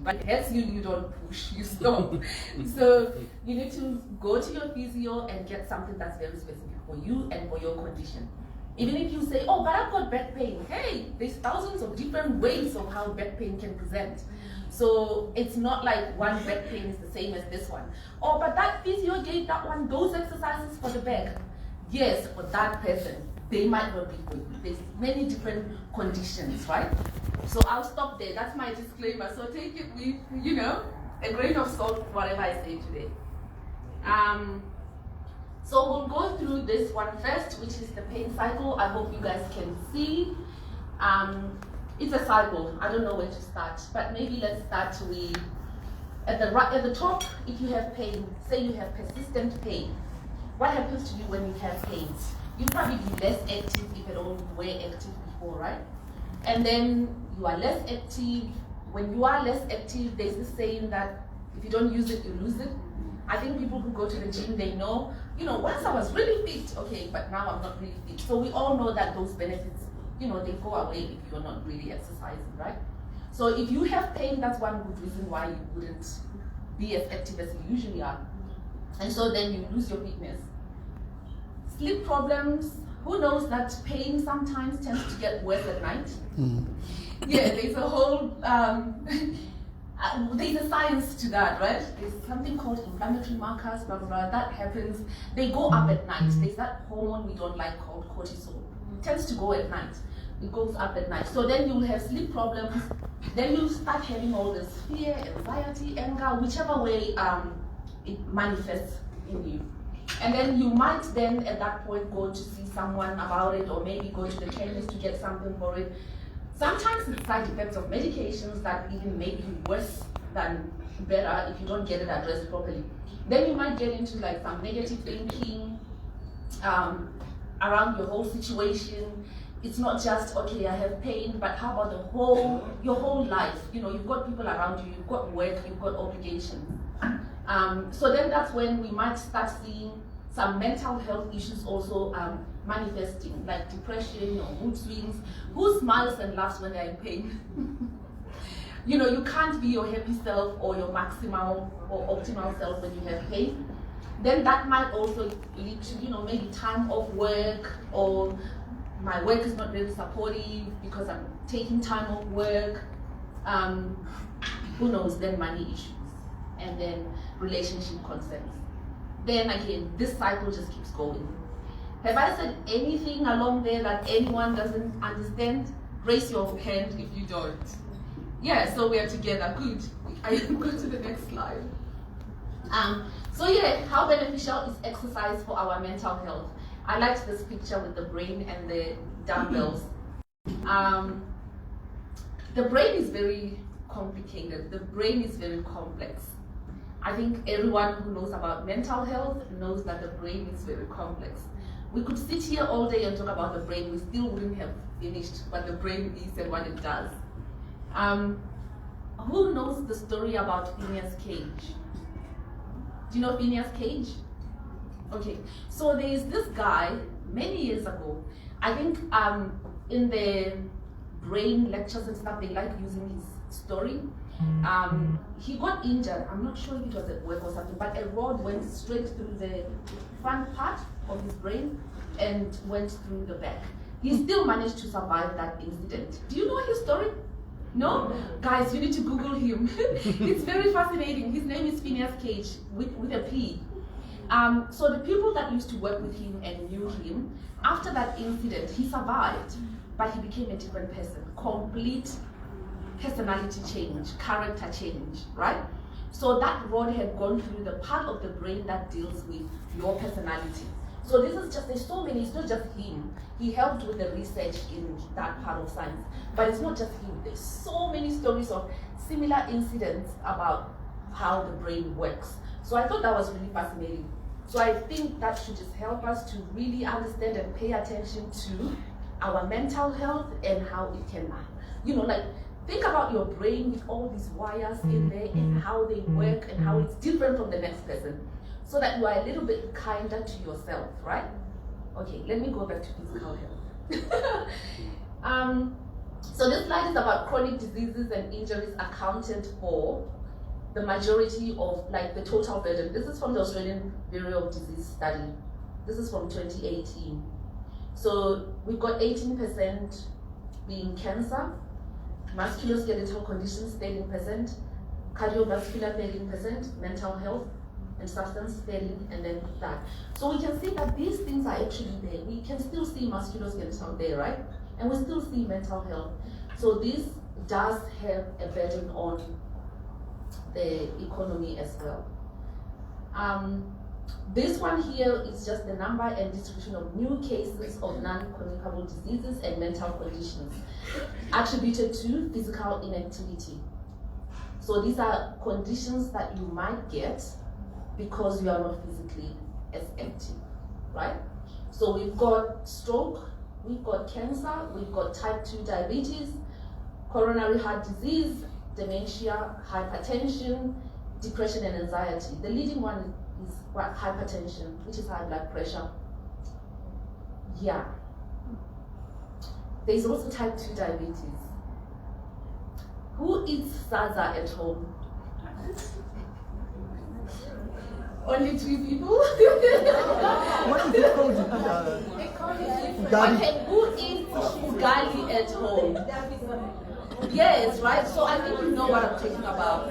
but it helps you, you don't push, you stop. So you need to go to your physio and get something that's very specific for you and for your condition. Even if you say, oh, but I've got back pain. Hey, there's thousands of different ways of how back pain can present. So it's not like one back pain is the same as this one. Oh, but that physio gave that one those exercises for the back. Yes, for that person, they might not be for you. There's many different conditions, right? So I'll stop there. That's my disclaimer. So take it with, you know, a grain of salt, whatever I say today. So we'll go through this one first, which is the pain cycle. I hope you guys can see. It's a cycle. I don't know where to start, but maybe let's start with at the top. If you have pain, say you have persistent pain, what happens to you when you have pain? You probably be less active if at all you were active before, right? And then you are less active. When you are less active, there's this saying that if you don't use it, you lose it. I think people who go to the gym, they know, you know, once I was really fit, okay, but now I'm not really fit. So we all know that those benefits, you know, they go away if you're not really exercising, right? So if you have pain, that's one good reason why you wouldn't be as active as you usually are. And so then you lose your fitness. Sleep problems, who knows that pain sometimes tends to get worse at night? Yeah, there's a whole, there's a science to that, right? There's something called inflammatory markers, blah, blah, blah, that happens. They go up at night. There's that hormone we don't like called cortisol. It tends to go at night. It goes up at night. So then you'll have sleep problems. Then you'll start having all this fear, anxiety, anger, whichever way it manifests in you. And then you might then at that point go to see someone about it, or maybe go to the chemist to get something for it. Sometimes it's side effects of medications that even make you worse than better if you don't get it addressed properly. Then you might get into like some negative thinking around your whole situation. It's not just, okay, I have pain, but how about your whole life? You know, you've got people around you, you've got work, you've got obligations. So then that's when we might start seeing some mental health issues also manifesting, like depression or mood swings. Who smiles and laughs when they're in pain? You know, you can't be your happy self or your maximal or optimal self when you have pain. Then that might also lead to, you know, maybe time off work, or my work is not really supportive because I'm taking time off work. Who knows, then money issues, and then relationship concerns. Then again, this cycle just keeps going. Have I said anything along there that anyone doesn't understand? Raise your hand if you don't. Yeah, so we are together. Good. I go to the next slide. So yeah, how beneficial is exercise for our mental health? I liked this picture with the brain and the dumbbells. The brain is very complicated. The brain is very complex. I think everyone who knows about mental health knows that the brain is very complex. We could sit here all day and talk about the brain, we still wouldn't have finished what the brain is and what it does. Who knows the story about Phineas Cage? Do you know Phineas Cage? Okay, so there's this guy many years ago. I think in the brain lectures and stuff, they like using his story. He got injured. I'm not sure if it was at work or something, but a rod went straight through the front part of his brain and went through the back. He still managed to survive that incident. Do you know his story? No? Guys, you need to Google him. It's very fascinating. His name is Phineas Cage with a P. So the people that used to work with him and knew him, after that incident, he survived, but he became a different person. Complete personality change, character change, right? So that rod had gone through the part of the brain that deals with your personality. So this is just, there's so many, it's not just him. He helped with the research in that part of science, but it's not just him. There's so many stories of similar incidents about how the brain works. So I thought that was really fascinating. So I think that should just help us to really understand and pay attention to our mental health and how it can, you know, like, think about your brain with all these wires in there and how they work and how it's different from the next person, so that you are a little bit kinder to yourself, right? Okay, let me go back to physical health. So this slide is about chronic diseases and injuries accounted for the majority of like the total burden. This is from the Australian Bureau of Disease Study. This is from 2018. So we've got 18% being cancer, musculoskeletal conditions 13%, cardiovascular 13%, mental health and substance 13, and then that. So we can see that these things are actually there. We can still see musculoskeletal there, right? And we still see mental health. So this does have a burden on the economy as well. This one here is just the number and distribution of new cases of non-communicable diseases and mental conditions attributed to physical inactivity. So these are conditions that you might get because you are not physically as active, right? So we've got stroke, we've got cancer, we've got type 2 diabetes, coronary heart disease, dementia, hypertension, depression and anxiety. The leading one is hypertension, which is high blood pressure. Yeah. There's also type 2 diabetes. Who eats salsa at home? Only 3 people? What is it called? Okay, who eats ugali at home? Yes, right? So I think you know what I'm talking about.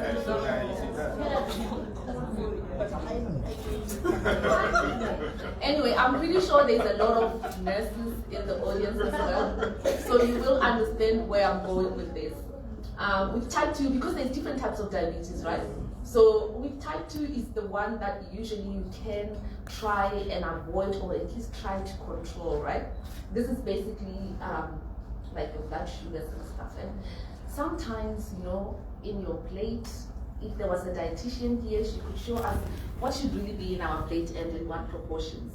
Anyway, I'm pretty sure there's a lot of nurses in the audience as well, so you will understand where I'm going with this. With type 2, because there's different types of diabetes, right? So with type 2 is the one that usually you can try and avoid or at least try to control, right? This is basically like your blood sugars and stuff. And sometimes, you know, in your plate, if there was a dietitian here, she could show us what should really be in our plate and in what proportions.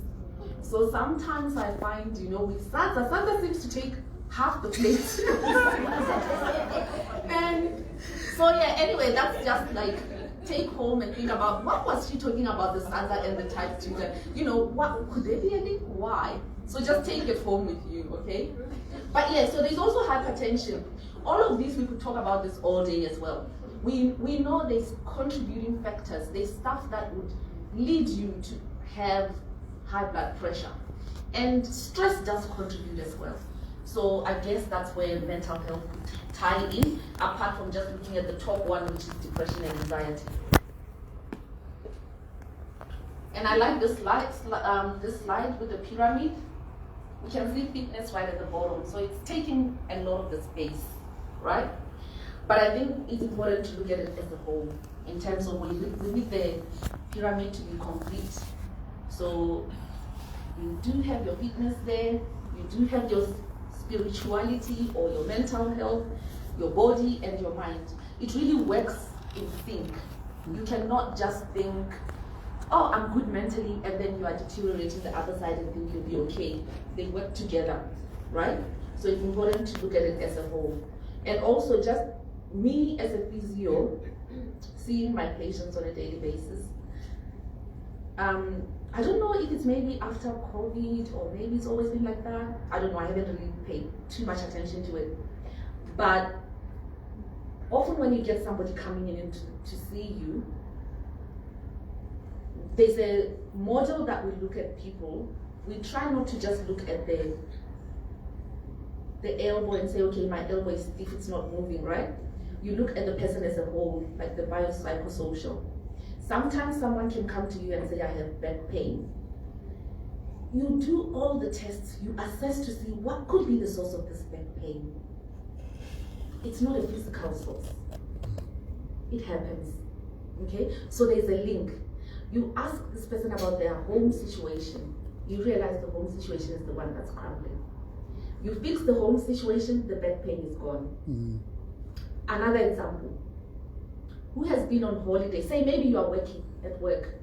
So sometimes I find, you know, with salsa seems to take half the plate. And so yeah, anyway, that's just like take home and think about what was she talking about the salsa and the type 2. You know, what could there be a link? Why? So just take it home with you, okay? But yeah, so there's also hypertension. All of these, we could talk about this all day as well. We know there's contributing factors. There's stuff that would lead you to have high blood pressure. And stress does contribute as well. So I guess that's where mental health would tie in, apart from just looking at the top one, which is depression and anxiety. And I like this slide with the pyramid. We can see fitness right at the bottom. So it's taking a lot of the space, right? But I think it's important to look at it as a whole in terms of we need the pyramid to be complete. So you do have your fitness there, you do have your spirituality or your mental health, your body and your mind. It really works in sync. You cannot just think, oh, I'm good mentally, and then you are deteriorating the other side and think you'll be okay. They work together, right? So it's important to look at it as a whole. And also just me as a physio, seeing my patients on a daily basis. I don't know if it's maybe after COVID or maybe it's always been like that. I don't know, I haven't really paid too much attention to it. But often when you get somebody coming in to see you, there's a model that we look at people. We try not to just look at the elbow and say, okay, my elbow is stiff, it's not moving, right? You look at the person as a whole, like the biopsychosocial. Sometimes someone can come to you and say, I have back pain. You do all the tests, you assess to see what could be the source of this back pain. It's not a physical source. It happens, okay? So there's a link. You ask this person about their home situation. You realize the home situation is the one that's crumbling. You fix the home situation, the back pain is gone. Mm-hmm. Another example. Who has been on holiday? Say maybe you are working at work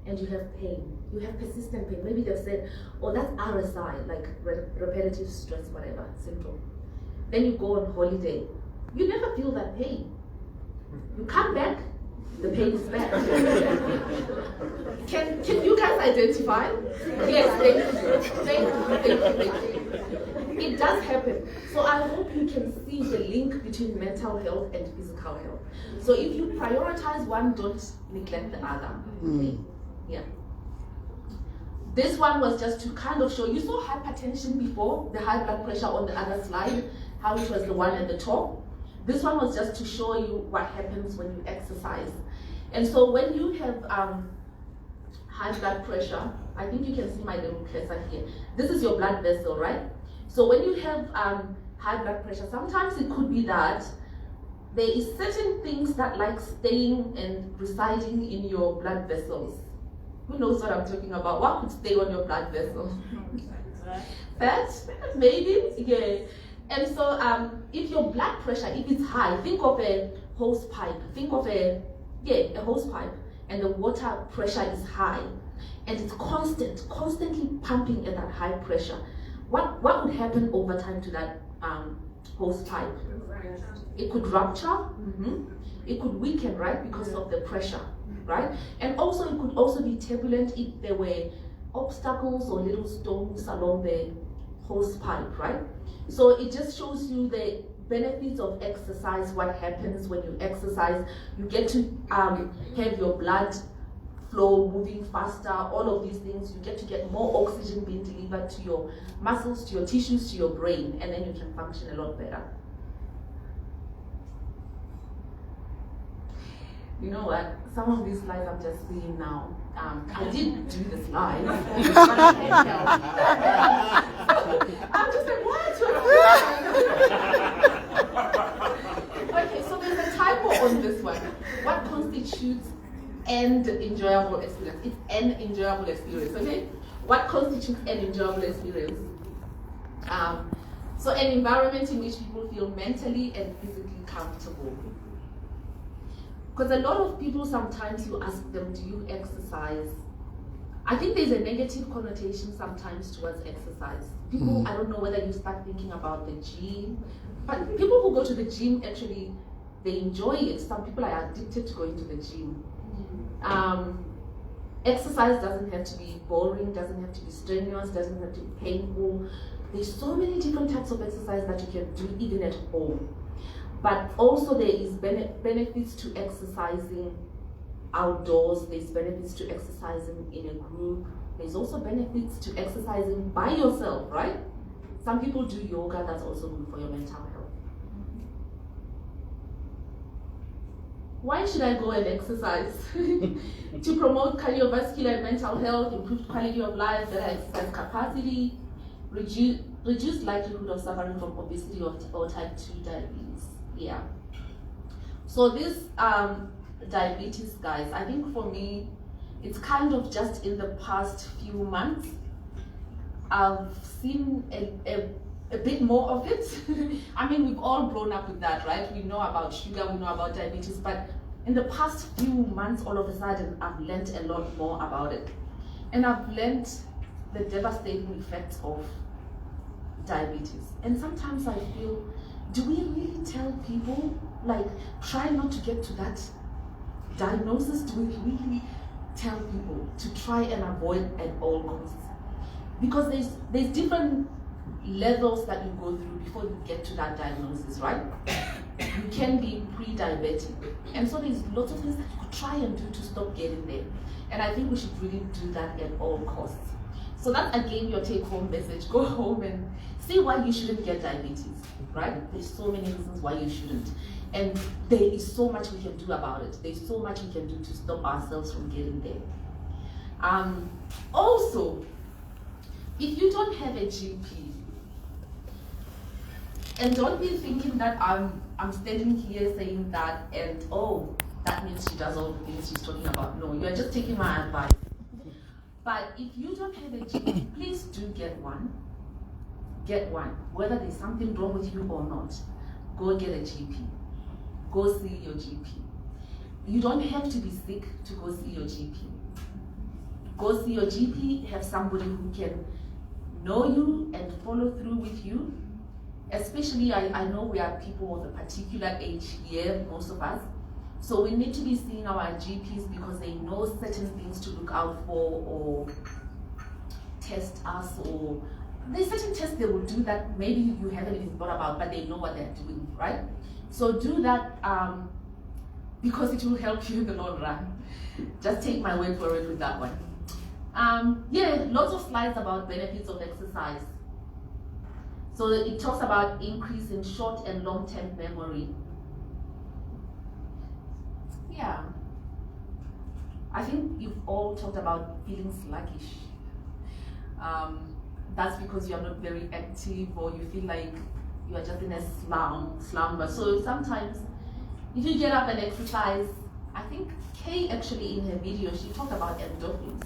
and you have pain. You have persistent pain. Maybe they've said, oh, that's RSI, like repetitive stress, whatever, syndrome. Then you go on holiday. You never feel that pain. You come back, the pain is back. Can you guys identify? Yes, thank you. it does happen. So I hope you can see the link between mental health and physical health. So if you prioritize one, don't neglect the other. Okay? Yeah. This one was just to kind of show, you saw hypertension before, the high blood pressure on the other slide, how it was the one at the top. This one was just to show you what happens when you exercise. And so when you have high blood pressure, I think you can see my little cursor here. This is your blood vessel, right? So when you have high blood pressure, sometimes it could be that there is certain things that like staying and residing in your blood vessels. Who knows what I'm talking about? What could stay on your blood vessel? Fat? Maybe? Yeah. And so if your blood pressure, if it's high, think of a hose pipe. Think of a hose pipe, and the water pressure is high, and it's constantly pumping at that high pressure. What would happen over time to that hose pipe? It could rupture. It could weaken, right, because of the pressure, right? And also it could also be turbulent if there were obstacles or little stones along the hose pipe, right? So it just shows you the benefits of exercise, what happens when you exercise. You get to have your blood flow moving faster, all of these things. You get more oxygen being delivered to your muscles, to your tissues, to your brain, and then you can function a lot better. You know what? Some of these slides I'm just seeing now. I did do the slides, but I can't help. I'm just like, what? Okay, so there's a typo on this one. What constitutes an enjoyable experience? It's an enjoyable experience, okay? What constitutes an enjoyable experience? So an environment in which people feel mentally and physically comfortable. Because a lot of people, sometimes you ask them, do you exercise? I think there's a negative connotation sometimes towards exercise. People, I don't know whether you start thinking about the gym, but people who go to the gym, actually, they enjoy it. Some people are addicted to going to the gym. Exercise doesn't have to be boring, doesn't have to be strenuous, doesn't have to be painful. There's so many different types of exercise that you can do even at home. But also there is benefits to exercising outdoors. There's benefits to exercising in a group. There's also benefits to exercising by yourself, right? Some people do yoga, that's also good for your mental health. Why should I go and exercise? To promote cardiovascular and mental health, improved quality of life, better exercise capacity, reduce likelihood of suffering from obesity or type 2 diabetes. Yeah. So this diabetes, guys, I think for me, it's kind of just in the past few months, I've seen a bit more of it. I mean, we've all grown up with that, right? We know about sugar, we know about diabetes, but in the past few months, all of a sudden, I've learned a lot more about it. And I've learned the devastating effects of diabetes. And sometimes I feel, do we really tell people, like, try not to get to that diagnosis? Do we really tell people to try and avoid at all costs? Because there's different levels that you go through before you get to that diagnosis, right? You can be pre-diabetic. And so there's lots of things that you could try and do to stop getting there. And I think we should really do that at all costs. So that's again your take-home message. Go home and see why you shouldn't get diabetes, right? There's so many reasons why you shouldn't. And there is so much we can do about it. There's so much we can do to stop ourselves from getting there. Also, if you don't have a GP, and don't be thinking that I'm standing here saying that and oh, that means she does all the things she's talking about. No, you're just taking my advice. But if you don't have a GP, please do get one. Get one. Whether there's something wrong with you or not, go get a GP. Go see your GP. You don't have to be sick to go see your GP. Go see your GP, have somebody who can know you and follow through with you. Especially, I know we are people of a particular age here, most of us. So we need to be seeing our GPs because they know certain things to look out for or test us or there's certain tests they will do that maybe you haven't even thought about, but they know what they're doing, right? So do that because it will help you in the long run. Just take my word for it with that one. Yeah, lots of slides about benefits of exercise. So it talks about increase in short and long-term memory. Yeah. I think you've all talked about feeling sluggish. That's because you're not very active, or you feel like you are just in a slumber. So sometimes, if you get up and exercise, I think Kay actually in her video, she talked about endorphins.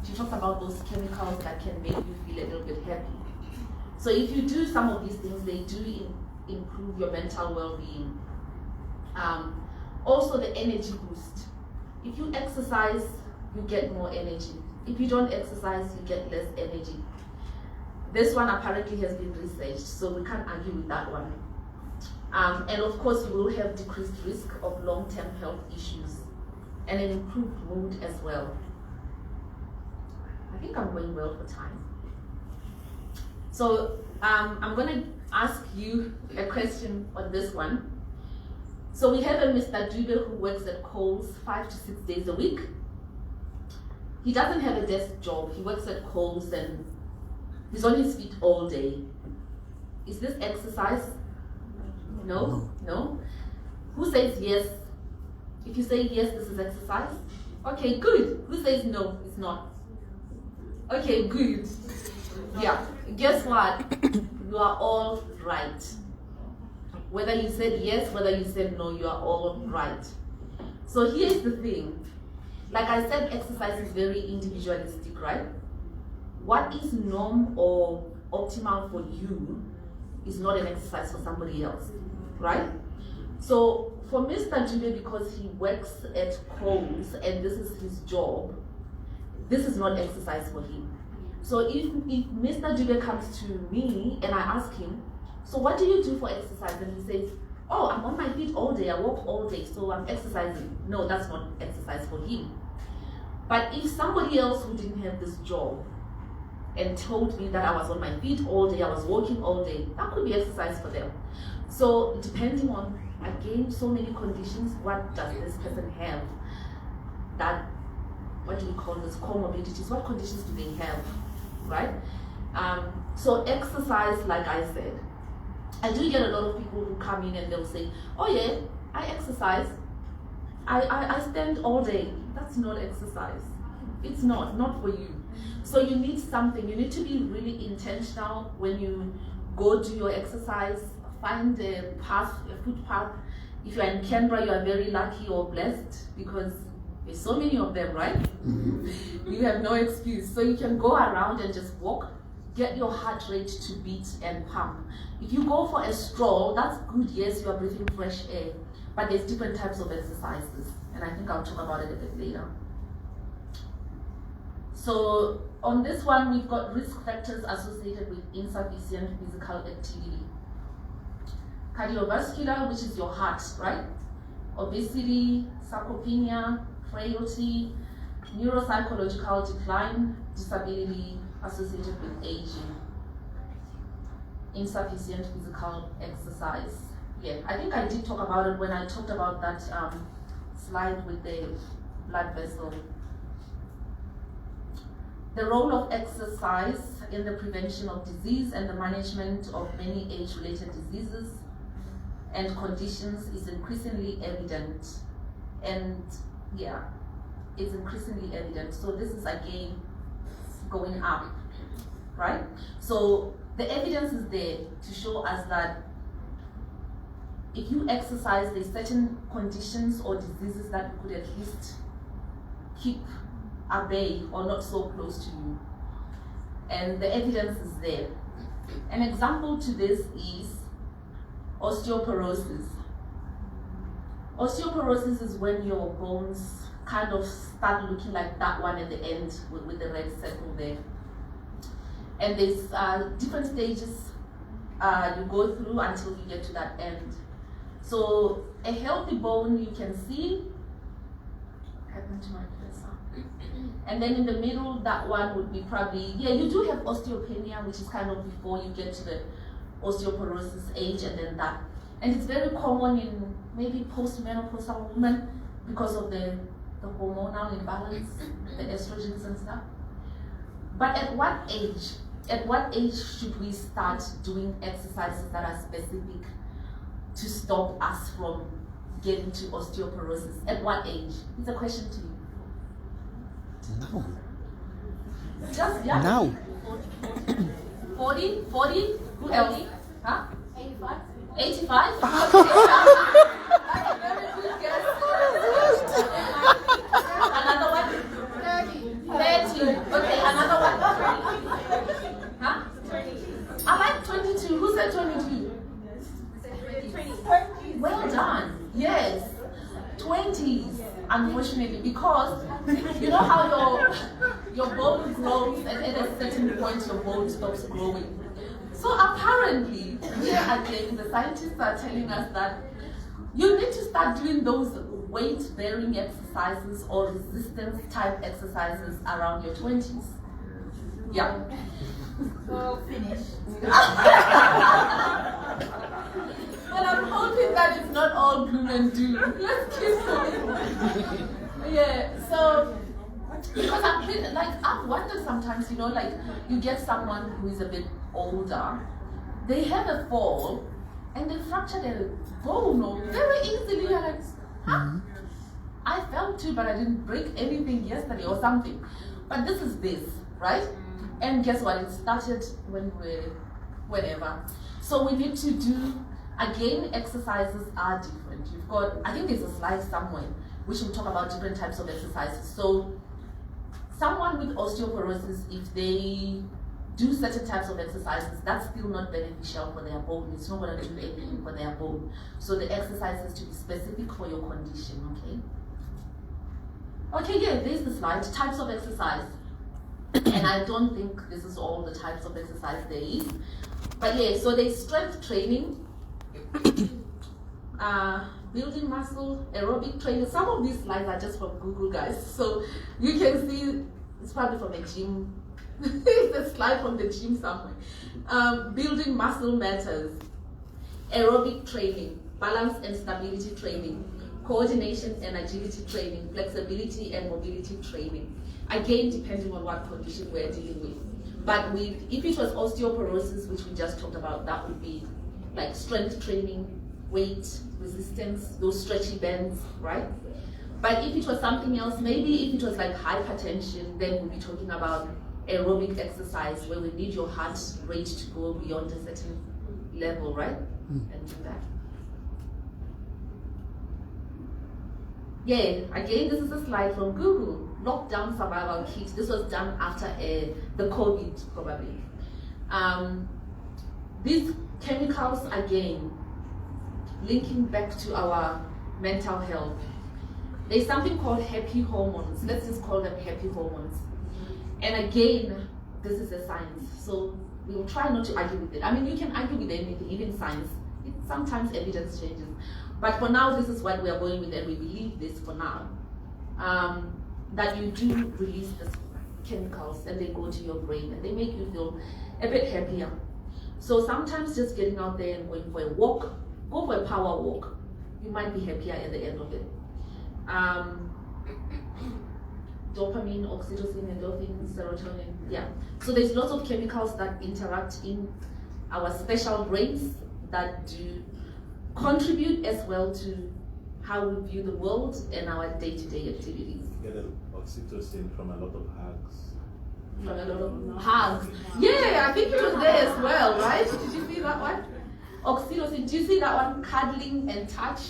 She talks about those chemicals that can make you feel a little bit happy. So if you do some of these things, they do improve your mental well-being. Also the energy boost. If you exercise, you get more energy. If you don't exercise, you get less energy. This one apparently has been researched, so we can't argue with that one. And of course, you will have decreased risk of long-term health issues and an improved mood as well. I think I'm going well for time. So I'm going to ask you a question on this one. So we have a Mr. Dube who works at Coles 5 to 6 days a week. He doesn't have a desk job. He works at Coles and he's on his feet all day. Is this exercise? No? No? Who says yes? If you say yes, this is exercise. Okay, good. Who says no, it's not? Okay, good. Yeah, guess what? You are all right. Whether you said yes, whether you said no, you are all right. So here's the thing. Like I said, exercise is very individualistic, right? What is norm or optimal for you is not an exercise for somebody else, right? So for Mr. Dube, because he works at Coles and this is his job, this is not exercise for him. So if Mr. Dube comes to me and I ask him, so what do you do for exercise? And he says, oh, I'm on my feet all day, I walk all day, so I'm exercising. No, that's not exercise for him. But if somebody else who didn't have this job and told me that I was on my feet all day, I was walking all day, that could be exercise for them. So depending on, again, so many conditions, what does this person have? That, what do we call this, comorbidities, what conditions do they have, right? So exercise, like I said, I do get a lot of people who come in and they'll say, oh yeah, I exercise, I stand all day. That's not exercise. It's not for you. So you need something, you need to be really intentional when you go do your exercise. Find a path, a footpath. If you're in Canberra, you are very lucky or blessed because there's so many of them, right? You have no excuse. So you can go around and just walk, get your heart rate to beat and pump. If you go for a stroll, that's good, yes, you are breathing fresh air, but there's different types of exercises, and I think I'll talk about it a bit later. So on this one, we've got risk factors associated with insufficient physical activity. Cardiovascular, which is your heart, right? Obesity, sarcopenia, frailty, neuropsychological decline, disability associated with aging, insufficient physical exercise. Yeah, I think I did talk about it when I talked about that slide with the blood vessel. The role of exercise in the prevention of disease and the management of many age-related diseases and conditions is increasingly evident. And yeah, it's increasingly evident. So this is again going up, right? So the evidence is there to show us that if you exercise, there's certain conditions or diseases that you could at least keep at bay or not so close to you. And the evidence is there. An example to this is osteoporosis. Osteoporosis is when your bones kind of start looking like that one at the end with the red circle there. And there's different stages you go through until you get to that end. So a healthy bone you can see, happened to my cursor? And then in the middle, that one would be probably, yeah, you do have osteopenia, which is kind of before you get to the osteoporosis age, and then that. And it's very common in maybe postmenopausal women because of the hormonal imbalance, the estrogens and stuff. But at what age should we start doing exercises that are specific to stop us from getting to osteoporosis? At what age? It's a question to you. Now. Just, yeah. Now. 40? Who else? Huh? 85? 85? That's a very good guess. Another one? 30. Okay, another one? Huh? 20. I like 22. Who said 22? 20. Well done. Yes. 20s, unfortunately, because you know how your bone grows and at a certain point your bone stops growing. So apparently, here again, the scientists are telling us that you need to start doing those weight-bearing exercises or resistance-type exercises around your 20s. Yeah. So finish. Well, I'm hoping that it's not all gloom and doom. Let's keep going. Yeah, so, because I've wondered sometimes, you know, like, you get someone who is a bit older, they have a fall, and they fracture their bone very easily. You're like, huh? I fell too, but I didn't break anything yesterday or something. But this is this, right? And guess what? It started when whenever. So we need to do, again, exercises are different. You've got, I think there's a slide somewhere which will talk about different types of exercises. So someone with osteoporosis, if they do certain types of exercises, that's still not beneficial for their bone. It's not going to do anything for their bone. So the exercise is to be specific for your condition, okay? Okay, yeah, there's the slide, types of exercise. And I don't think this is all the types of exercise there is. But yeah, so there's strength training, building muscle, aerobic training. Some of these slides are just from Google, guys. So you can see, it's probably from a gym. It's a slide from the gym somewhere. Building muscle matters. Aerobic training, balance and stability training, coordination and agility training, flexibility and mobility training. Again, depending on what condition we're dealing with. But if it was osteoporosis, which we just talked about, that would be like strength training, weight, resistance, those stretchy bends, right? But if it was something else, maybe if it was like hypertension, then we'll be talking about aerobic exercise where we need your heart rate to go beyond a certain level, right? And do that. Yeah, again, this is a slide from Google. Lockdown survival kit. This was done after the COVID, probably. These chemicals, again, linking back to our mental health. There's something called happy hormones. Let's just call them happy hormones. And again, this is a science. So we'll try not to argue with it. I mean, you can argue with anything, even science. Sometimes evidence changes. But for now, this is what we are going with, and we believe this for now. That you do release these chemicals and they go to your brain and they make you feel a bit happier. So sometimes just getting out there and going for a walk, go for a power walk, you might be happier at the end of it. Dopamine, oxytocin, endorphin, serotonin, yeah. So there's lots of chemicals that interact in our special brains that do contribute as well to how we view the world and our day-to-day activities. Get oxytocin from a lot of hugs. From a lot of hugs. Yeah, I think it was there as well, right? Did you see that one? Oxytocin. Do you see that one? Cuddling and touch,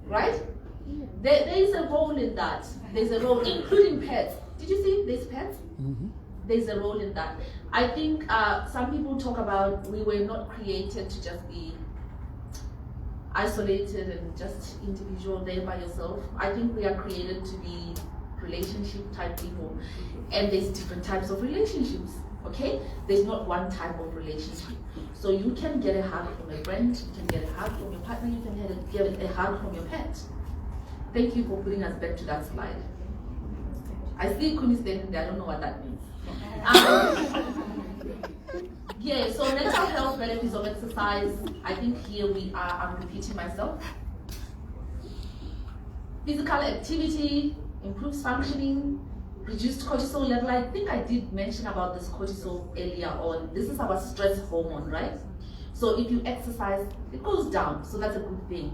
right? There is a role in that. There's a role, including pets. Did you see there's pets? Mm-hmm. There's a role in that. I think some people talk about we were not created to just be isolated and just individual there by yourself. I think we are created to be relationship type people, and there's different types of relationships. Okay, there's not one type of relationship. So you can get a hug from a friend, you can get a hug from your partner, you can get a hug from your pet. Thank you for putting us back to that slide. I see Kuni standing there, I don't know what that means. Yeah, so mental health benefits of exercise, I think here I'm repeating myself. Physical activity improves functioning, reduced cortisol level. I think I did mention about this cortisol earlier on. This is our stress hormone, right? So if you exercise, it goes down, so that's a good thing.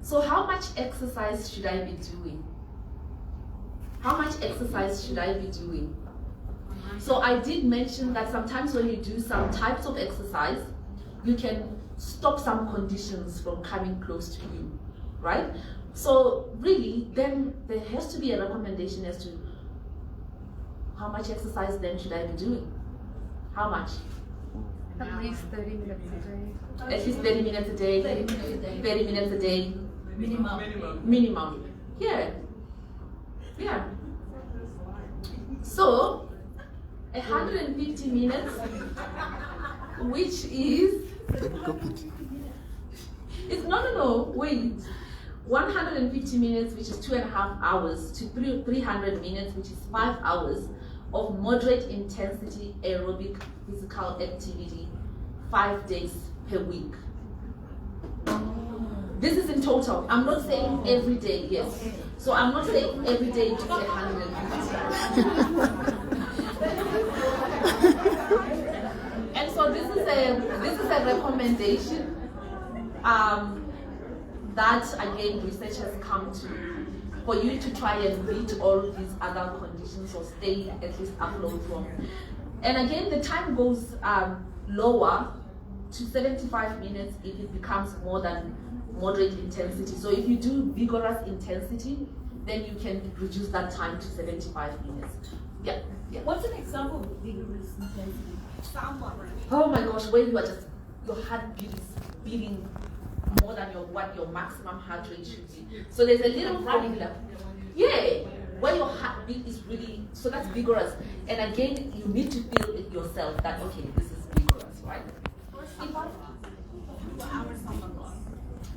So how much exercise should I be doing? How much exercise should I be doing? So I did mention that sometimes when you do some types of exercise, you can stop some conditions from coming close to you, right? So really, then there has to be a recommendation as to how much exercise then should I be doing? How much? At least 30 minutes a day. At least 30 minutes a day. 30 minutes a day. 30 minutes a day. Minimum. Yeah. Yeah. So 150 minutes, which is it's no, wait. 150 minutes, which is 2.5 hours, to 300 minutes, which is 5 hours of moderate intensity aerobic physical activity, 5 days per week. This is in total. I'm not saying every day, yes. So I'm not saying every day to 150. And so this is a recommendation that again research has come to for you to try and beat all these other conditions or stay at least afloat from. And again, the time goes lower to 75 minutes if it becomes more than moderate intensity. So if you do vigorous intensity, then you can reduce that time to 75 minutes. Yeah. What's an example of vigorous intensity? Oh my gosh, where you are just, your heartbeat is beating more than what your maximum heart rate should be. So there's a little formula. Yeah, where your heartbeat is really, so that's vigorous. And again, you need to feel it yourself that, okay, this is vigorous, right?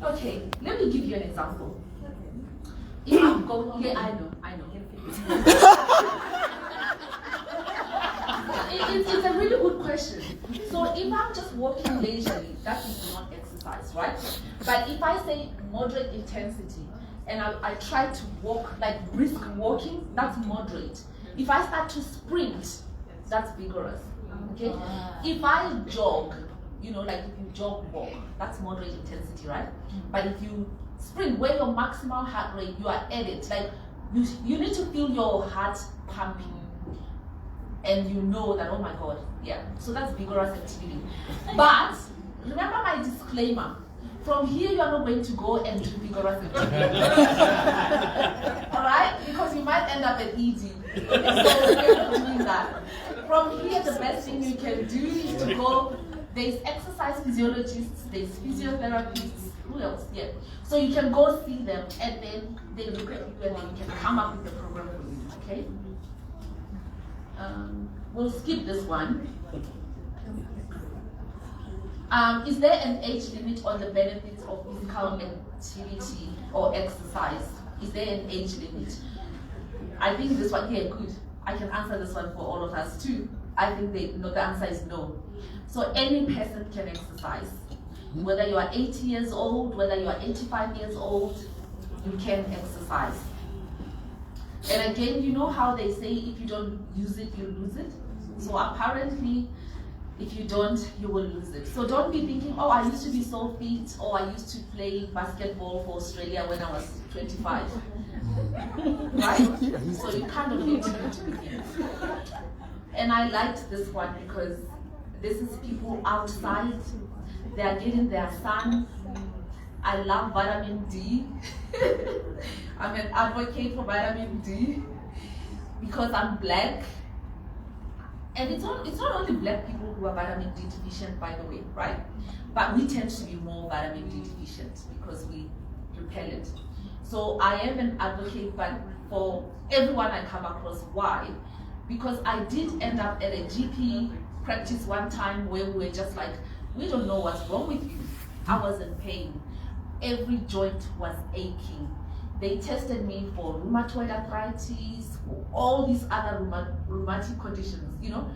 Okay, let me give you an example. If I'm going, yeah, I know. It's a really good question. So if I'm just walking leisurely, that is not exercise, right? But if I say moderate intensity and I try to walk, like brisk walking, that's moderate. If I start to sprint, that's vigorous, okay? If I jog, like if you jog walk, that's moderate intensity, right? But if you sprint, where your maximum heart rate, you are at it, like you need to feel your heart pumping. And you know that, oh my God, yeah. So that's vigorous activity. But remember my disclaimer. From here, you are not going to go and do vigorous activity. Alright? Because you might end up at ED. So we're not doing that. From here, the best thing you can do is to go. There's exercise physiologists, there's physiotherapists, who else? Yeah. So you can go see them and then they look at you and then you can come up with the program for you, okay? We'll skip this one. Is there an age limit on the benefits of physical activity or exercise? Is there an age limit? I think this one here, good. I can answer this one for all of us too. I think the answer is no. So any person can exercise. Whether you are 80 years old, whether you are 85 years old, you can exercise. And again, you know how they say if you don't use it, you lose it? So apparently, if you don't, you will lose it. So don't be thinking, oh, I used to be so fit, or I used to play basketball for Australia when I was 25. Right? So you kind of need to begin. And I liked this one because this is people outside. They are getting their sun. I love vitamin D. I'm an advocate for vitamin D because I'm black. And it's not only black people who are vitamin D deficient, by the way, right? But we tend to be more vitamin D deficient because we repel it. So I am an advocate, but for everyone I come across. Why? Because I did end up at a GP practice one time where we were just like, we don't know what's wrong with you. I was in pain. every joint was aching. They tested me for rheumatoid arthritis, for all these other rheumatic conditions, you know.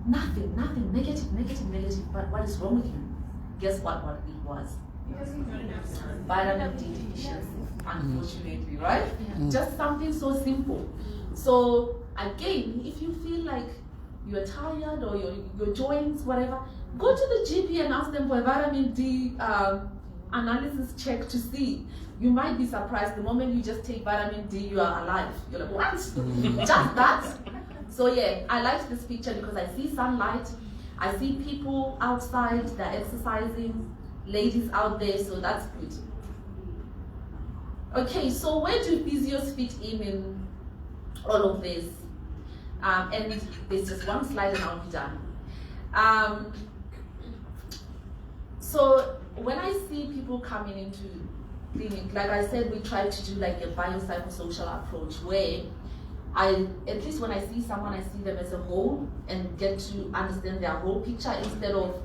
Nothing, negative. But what is wrong with you? Guess what it was? Vitamin D deficiency, unfortunately, right? Just something so simple. So again, if you feel like you're tired or your joints, whatever, go to the GP and ask them for a vitamin D analysis check to see. You might be surprised the moment you just take vitamin D, you are alive. You're like, what? Just that? So yeah, I like this picture because I see sunlight, I see people outside, they're exercising, ladies out there, so that's good. Okay, so where do physios fit in all of this? And there's just one slide and I'll be done. So when I see people coming into clinic, like I said, we try to do like a biopsychosocial approach where at least when I see someone, I see them as a whole and get to understand their whole picture instead of,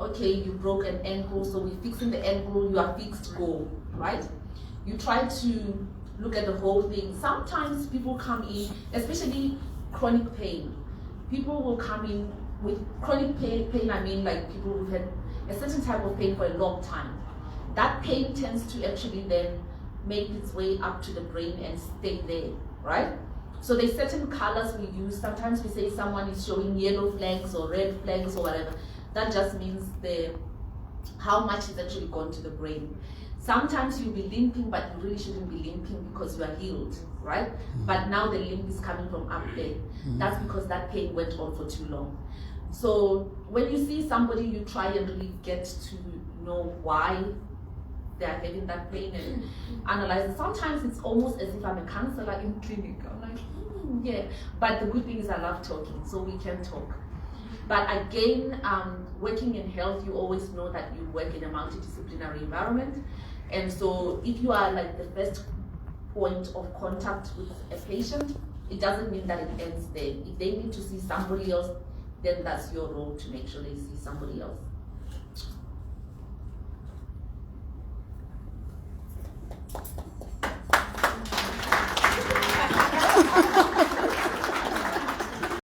okay, you broke an ankle, so we're fixing the ankle, you are fixed, go, right? You try to look at the whole thing. Sometimes people come in, especially chronic pain. People will come in with chronic pain, I mean like people who've had a certain type of pain for a long time. That pain tends to actually then make its way up to the brain and stay there, right? So there's certain colors we use. Sometimes we say someone is showing yellow flags or red flags or whatever. That just means how much is actually gone to the brain. Sometimes you'll be limping, but you really shouldn't be limping because you are healed, right? But now the limp is coming from up there. That's because that pain went on for too long. So when you see somebody, you try and really get to know why they are having that pain and analyze it. Sometimes it's almost as if I'm a counselor in clinic. I'm like, yeah. But the good thing is I love talking, so we can talk. But again, working in health, you always know that you work in a multidisciplinary environment. And so if you are like the first point of contact with a patient, it doesn't mean that it ends there. If they need to see somebody else, then that's your role to make sure they see somebody else.